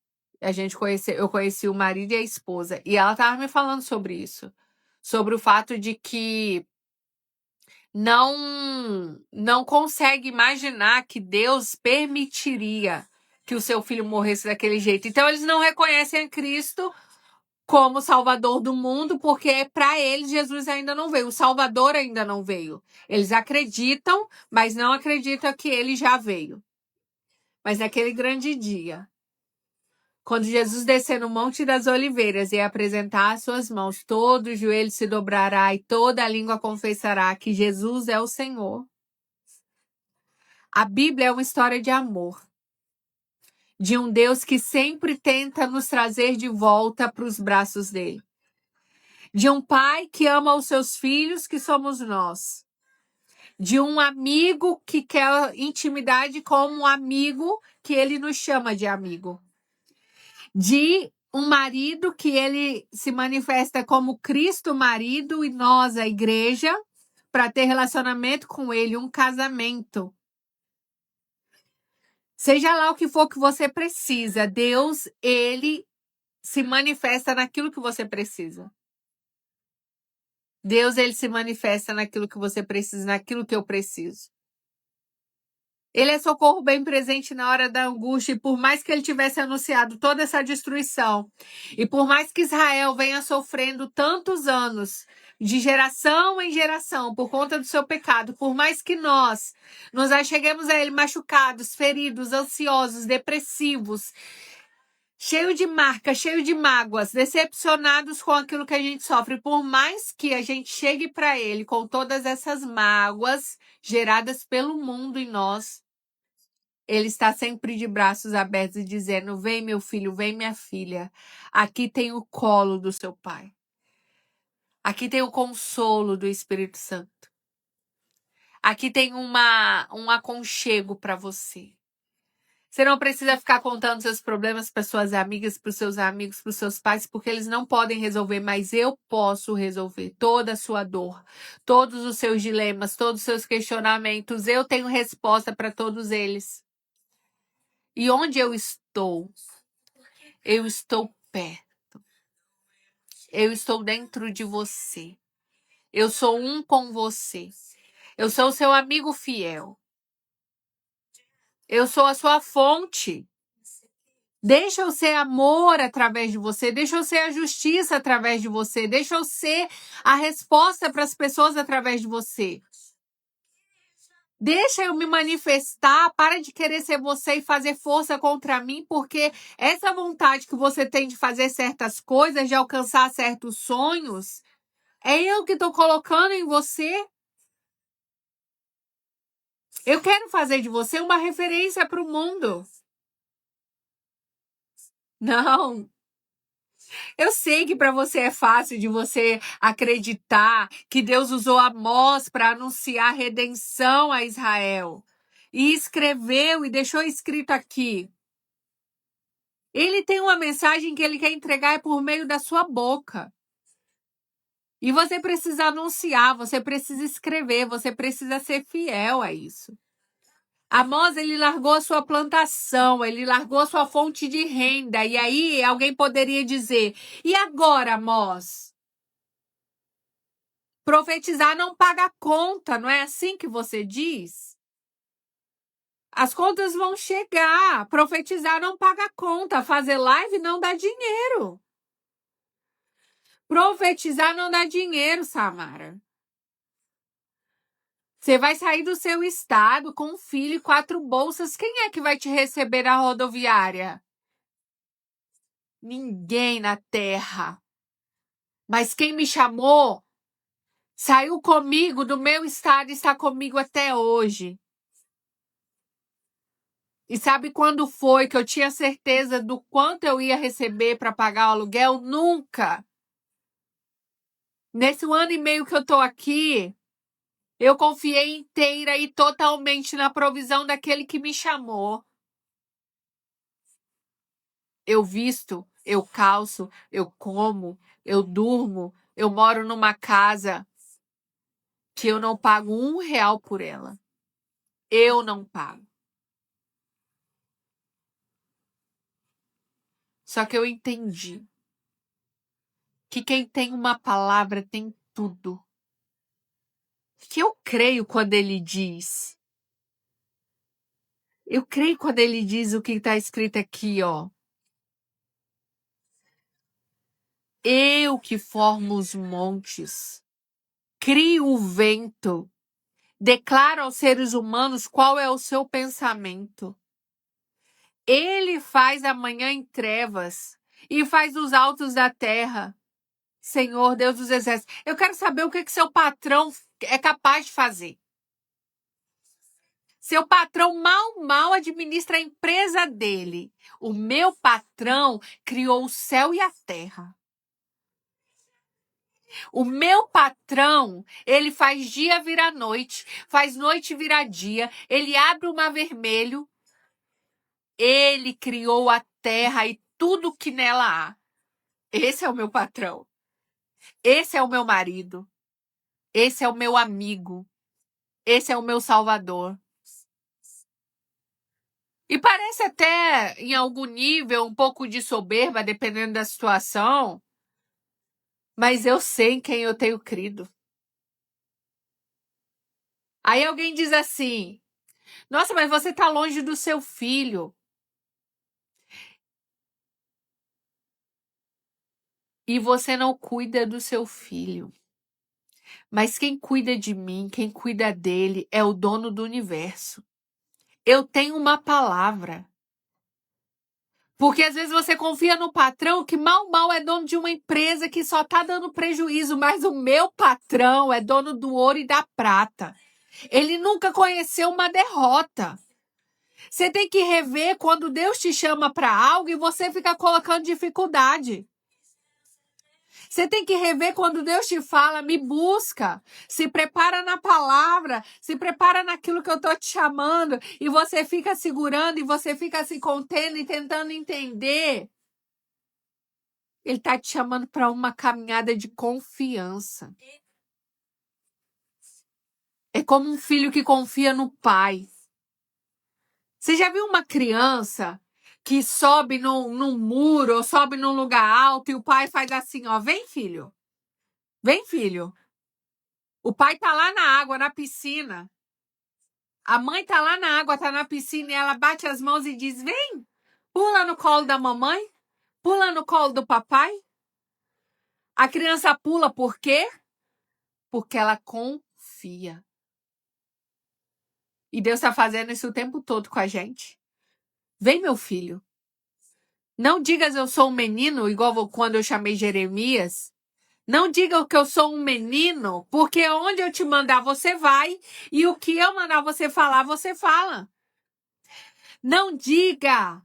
Eu conheci o marido e a esposa, e ela estava me falando sobre isso, sobre o fato de que não consegue imaginar que Deus permitiria que o seu filho morresse daquele jeito. Então eles não reconhecem a Cristo como Salvador do mundo, porque para eles Jesus ainda não veio, o Salvador ainda não veio. Eles acreditam, mas não acreditam que ele já veio. Mas naquele grande dia, quando Jesus descer no Monte das Oliveiras e apresentar as suas mãos, todo o joelho se dobrará e toda a língua confessará que Jesus é o Senhor. A Bíblia é uma história de amor, de um Deus que sempre tenta nos trazer de volta para os braços dele. De um pai que ama os seus filhos, que somos nós. De um amigo que quer intimidade como um amigo que ele nos chama de amigo. De um marido que ele se manifesta como Cristo marido e nós, a igreja, para ter relacionamento com ele, um casamento. Seja lá o que for que você precisa, Deus, ele se manifesta naquilo que você precisa. Deus, ele se manifesta naquilo que você precisa, naquilo que eu preciso. Ele é socorro bem presente na hora da angústia, e por mais que ele tivesse anunciado toda essa destruição, e por mais que Israel venha sofrendo tantos anos, de geração em geração, por conta do seu pecado, por mais que nós nos acheguemos a ele machucados, feridos, ansiosos, depressivos, cheio de marcas, cheio de mágoas, decepcionados com aquilo que a gente sofre, por mais que a gente chegue para ele com todas essas mágoas geradas pelo mundo em nós, ele está sempre de braços abertos e dizendo: vem meu filho, vem minha filha, aqui tem o colo do seu pai, aqui tem o consolo do Espírito Santo, aqui tem um aconchego para você. Você não precisa ficar contando seus problemas para suas amigas, para os seus amigos, para os seus pais, porque eles não podem resolver, mas eu posso resolver toda a sua dor, todos os seus dilemas, todos os seus questionamentos. Eu tenho resposta para todos eles. E onde eu estou? Eu estou perto. Eu estou dentro de você. Eu sou um com você. Eu sou o seu amigo fiel. Eu sou a sua fonte. Deixa eu ser amor através de você, deixa eu ser a justiça através de você, deixa eu ser a resposta para as pessoas através de você. Deixa eu me manifestar, para de querer ser você e fazer força contra mim, porque essa vontade que você tem de fazer certas coisas, de alcançar certos sonhos, é eu que estou colocando em você. Eu quero fazer de você uma referência para o mundo. Não. Eu sei que para você é fácil de você acreditar que Deus usou Amós para anunciar redenção a Israel. E escreveu e deixou escrito aqui. Ele tem uma mensagem que ele quer entregar por meio da sua boca. E você precisa anunciar, você precisa escrever, você precisa ser fiel a isso. Amós, ele largou a sua plantação, ele largou a sua fonte de renda. E aí alguém poderia dizer, e agora, Amós? Profetizar não paga conta, não é assim que você diz? As contas vão chegar. Profetizar não paga conta. Fazer live não dá dinheiro. Profetizar não dá dinheiro, Samara. Você vai sair do seu estado com um filho e 4 bolsas. Quem é que vai te receber na rodoviária? Ninguém na terra. Mas quem me chamou, saiu comigo do meu estado e está comigo até hoje. E sabe quando foi que eu tinha certeza do quanto eu ia receber para pagar o aluguel? Nunca. Nesse 1 ano e meio que eu tô aqui, eu confiei inteira e totalmente na provisão daquele que me chamou. Eu visto, eu calço, eu como, eu durmo, eu moro numa casa que eu não pago R$1 por ela. Eu não pago. Só que eu entendi que quem tem uma palavra tem tudo. Que eu creio quando ele diz. Eu creio quando ele diz o que está escrito aqui, ó. Eu que formo os montes, crio o vento, declaro aos seres humanos qual é o seu pensamento. Ele faz a manhã em trevas e faz os altos da terra. Senhor, Deus dos exércitos, eu quero saber o que seu patrão é capaz de fazer. Seu patrão mal administra a empresa dele. O meu patrão criou o céu e a terra. O meu patrão, ele faz dia virar noite, faz noite virar dia, ele abre o mar vermelho. Ele criou a terra e tudo que nela há. Esse é o meu patrão. Esse é o meu marido. Esse é o meu amigo. Esse é o meu salvador. E parece até, em algum nível, um pouco de soberba, dependendo da situação. Mas eu sei em quem eu tenho crido. Aí alguém diz assim, nossa, mas você está longe do seu filho. E você não cuida do seu filho. Mas quem cuida de mim, quem cuida dele, é o dono do universo. Eu tenho uma palavra. Porque às vezes você confia no patrão que mal é dono de uma empresa que só está dando prejuízo, mas o meu patrão é dono do ouro e da prata. Ele nunca conheceu uma derrota. Você tem que rever quando Deus te chama para algo e você fica colocando dificuldade. Você tem que rever quando Deus te fala, me busca, se prepara na palavra, se prepara naquilo que eu tô te chamando, e você fica segurando, e você fica se contendo e tentando entender. Ele tá te chamando para uma caminhada de confiança. É como um filho que confia no pai. Você já viu uma criança que sobe num muro ou sobe num lugar alto e o pai faz assim, ó, vem filho, vem filho. O pai tá lá na água, na piscina. A mãe tá lá na água, tá na piscina e ela bate as mãos e diz, vem, pula no colo da mamãe, pula no colo do papai. A criança pula por quê? Porque ela confia. E Deus tá fazendo isso o tempo todo com a gente. Vem, meu filho. Não digas eu sou um menino, igual quando eu chamei Jeremias. Não diga que eu sou um menino, porque onde eu te mandar você vai, e o que eu mandar você falar, você fala. Não diga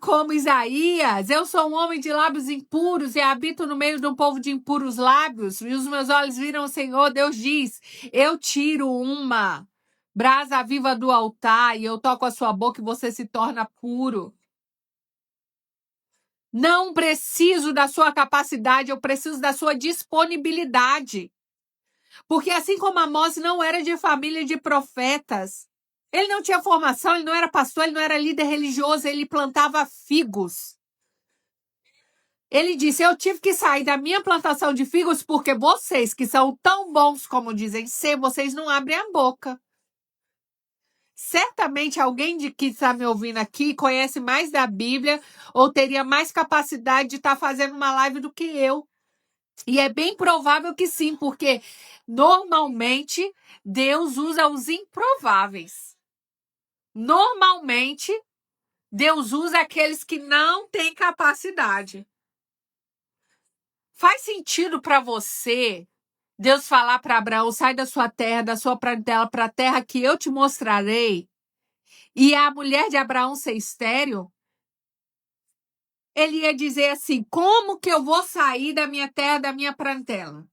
como Isaías, eu sou um homem de lábios impuros e habito no meio de um povo de impuros lábios, e os meus olhos viram o Senhor. Deus diz, eu tiro uma brasa viva do altar e eu toco a sua boca e você se torna puro. Não preciso da sua capacidade, eu preciso da sua disponibilidade. Porque assim como Amós não era de família de profetas, Ele não tinha formação, ele não era pastor, ele não era líder religioso, ele plantava figos. Ele disse: eu tive que sair da minha plantação de figos porque vocês, que são tão bons como dizem ser, vocês não abrem a boca. Certamente alguém que está me ouvindo aqui conhece mais da Bíblia ou teria mais capacidade de estar fazendo uma live do que eu. E é bem provável que sim, porque normalmente Deus usa os improváveis. Normalmente, Deus usa aqueles que não têm capacidade. Faz sentido para você Deus falar para Abraão: sai da sua terra, da sua parentela, para a terra que eu te mostrarei, e a mulher de Abraão ser estéril? Ele ia dizer assim: como que eu vou sair da minha terra, da minha parentela?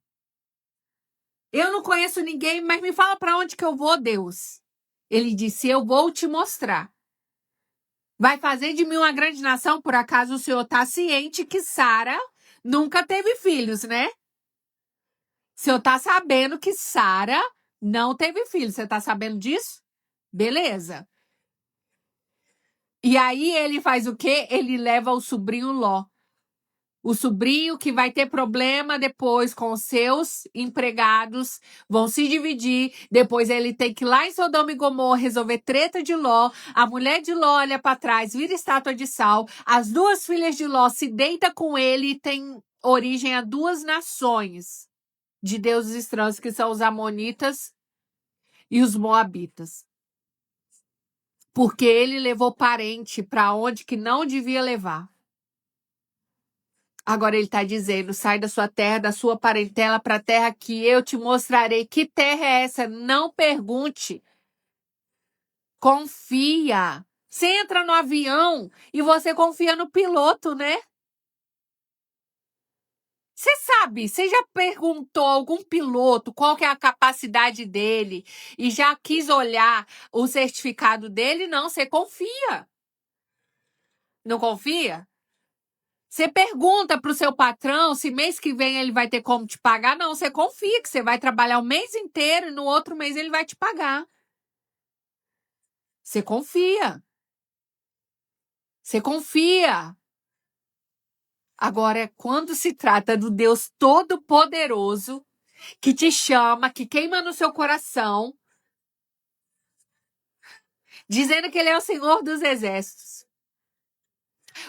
Eu não conheço ninguém, mas me fala para onde que eu vou, Deus. Ele disse: eu vou te mostrar. Vai fazer de mim uma grande nação? Por acaso o senhor está ciente que Sara nunca teve filhos, né? O senhor está sabendo que Sara não teve filhos. Você está sabendo disso? Beleza. E aí ele faz o quê? Ele leva o sobrinho Ló. O sobrinho que vai ter problema depois com os seus empregados, vão se dividir. Depois ele tem que ir lá em Sodoma e Gomorra resolver treta de Ló. A mulher de Ló olha para trás, vira estátua de sal. As duas filhas de Ló se deitam com ele e tem origem a duas nações de deuses estranhos, que são os amonitas e os moabitas. Porque ele levou parente para onde que não devia levar. Agora ele está dizendo: sai da sua terra, da sua parentela, para a terra que eu te mostrarei. Que terra é essa? Não pergunte. Confia. Você entra no avião e você confia no piloto, né? Você sabe, você já perguntou a algum piloto qual que é a capacidade dele e já quis olhar o certificado dele? Não, você confia. Não confia? Você pergunta para o seu patrão se mês que vem ele vai ter como te pagar. Não, você confia que você vai trabalhar o mês inteiro e no outro mês ele vai te pagar. Você confia. Você confia. Agora, quando se trata do Deus Todo-Poderoso, que te chama, que queima no seu coração, dizendo que ele é o Senhor dos Exércitos.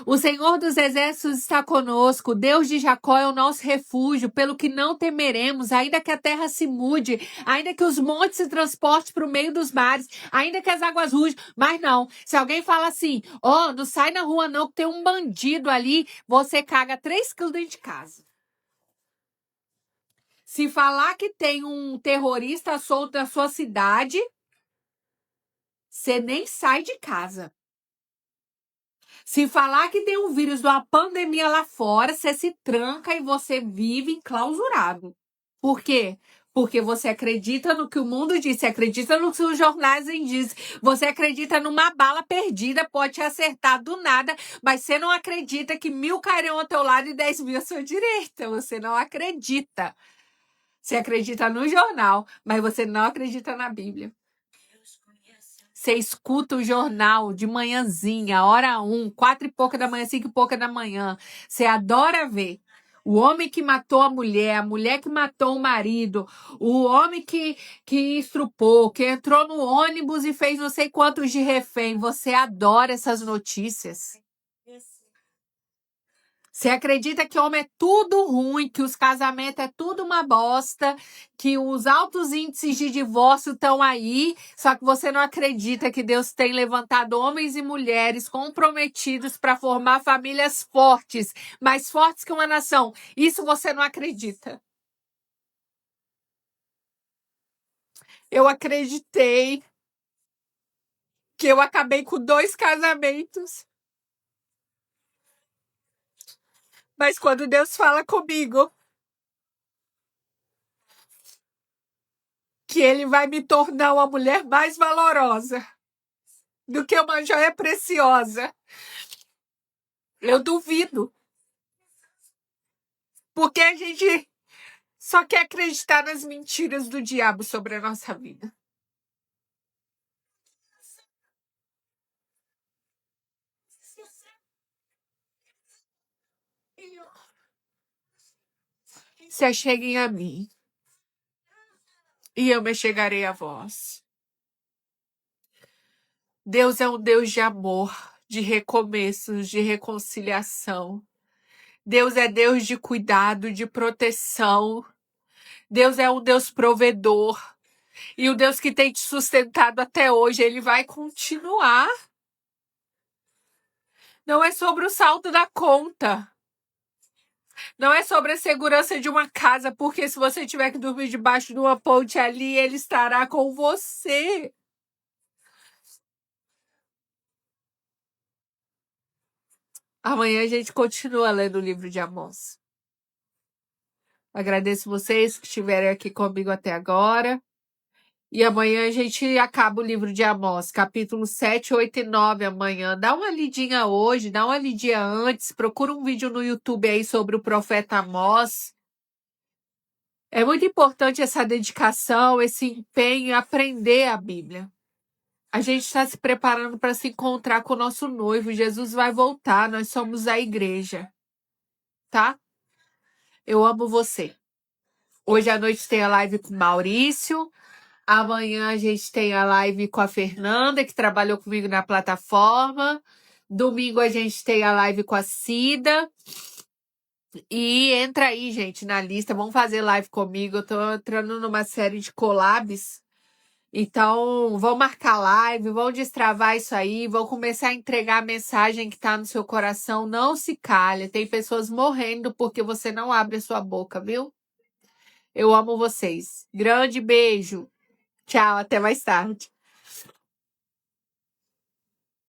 O Senhor dos Exércitos está conosco, Deus de Jacó é o nosso refúgio, pelo que não temeremos, ainda que a terra se mude, ainda que os montes se transportem para o meio dos mares, ainda que as águas rujam, mas não. Se alguém fala assim: ó, não sai na rua não, que tem um bandido ali, você caga 3 quilos dentro de casa. Se falar que tem um terrorista solto na sua cidade, você nem sai de casa. Se falar que tem um vírus de uma pandemia lá fora, você se tranca e você vive enclausurado. Por quê? Porque você acredita no que o mundo diz, você acredita no que os jornais dizem, você acredita numa bala perdida, pode te acertar do nada, mas você não acredita que 1000 cairão ao teu lado e 10.000 à sua direita. Você não acredita. Você acredita no jornal, mas você não acredita na Bíblia. Você escuta o jornal de manhãzinha, hora 1, 4 e pouca da manhã, 5 e pouca da manhã. Você adora ver. O homem que matou a mulher que matou o marido, o homem que estrupou, que entrou no ônibus e fez não sei quantos de refém. Você adora essas notícias. Você acredita que homem é tudo ruim, que os casamentos é tudo uma bosta, que os altos índices de divórcio estão aí, só que você não acredita que Deus tem levantado homens e mulheres comprometidos para formar famílias fortes, mais fortes que uma nação. Isso você não acredita. Eu acreditei que eu acabei com 2 casamentos. Mas quando Deus fala comigo que Ele vai me tornar uma mulher mais valorosa do que uma joia preciosa, eu duvido. Porque a gente só quer acreditar nas mentiras do diabo sobre a nossa vida. Se acheguem a mim, e eu me chegarei a vós. Deus é um Deus de amor, de recomeços, de reconciliação. Deus é Deus de cuidado, de proteção. Deus é um Deus provedor. E o Deus que tem te sustentado até hoje, ele vai continuar. Não é sobre o saldo da conta. Não é sobre a segurança de uma casa, porque se você tiver que dormir debaixo de uma ponte ali, ele estará com você. Amanhã a gente continua lendo o livro de Amós. Agradeço vocês que estiveram aqui comigo até agora. E amanhã a gente acaba o livro de Amós, capítulo 7, 8 e 9 amanhã. Dá uma lidinha hoje, dá uma lidinha antes. Procura um vídeo no YouTube aí sobre o profeta Amós. É muito importante essa dedicação, esse empenho em aprender a Bíblia. A gente está se preparando para se encontrar com o nosso noivo. Jesus vai voltar, nós somos a igreja. Tá? Eu amo você. Hoje à noite tem a live com o Maurício. Amanhã a gente tem a live com a Fernanda, que trabalhou comigo na plataforma. Domingo a gente tem a live com a Cida. E entra aí, gente, na lista. Vamos fazer live comigo. Eu tô entrando numa série de collabs. Então, vão marcar live, vão destravar isso aí, vão começar a entregar a mensagem que tá no seu coração. Não se calha. Tem pessoas morrendo porque você não abre a sua boca, viu? Eu amo vocês. Grande beijo. Tchau, até mais tarde.